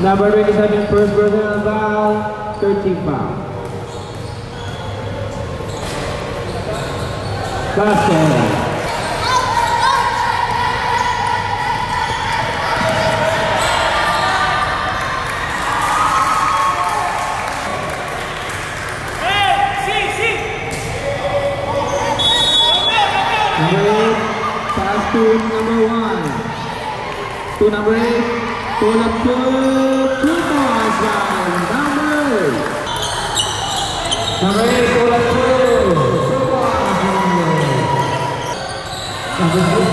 Number 27, first personal foul, 13 foul. Basket. To number 1. To number 8. Pull up to 2 points by number 8. Number 8, pull up to 2 points. Number 6.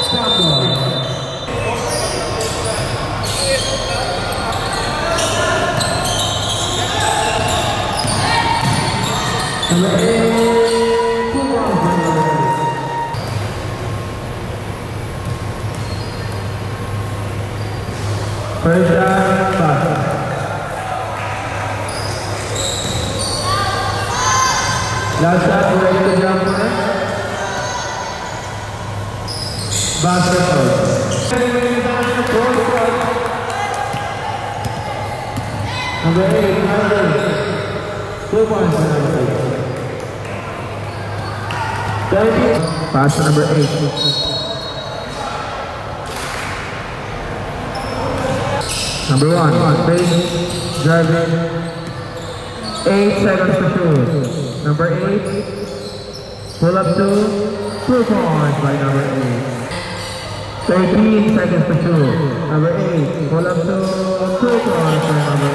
Stop ball. Number 8. First shot, basket. Last shot, ready to jump on it. Basket Number 8, number 2 points for number 8. Pass to number 8. Number 1, base, driving, 8 seconds to shoot. Number 8, pull up to 2 points by number 8. 13 seconds to shoot. Number 8, pull up to 2 points by number 8.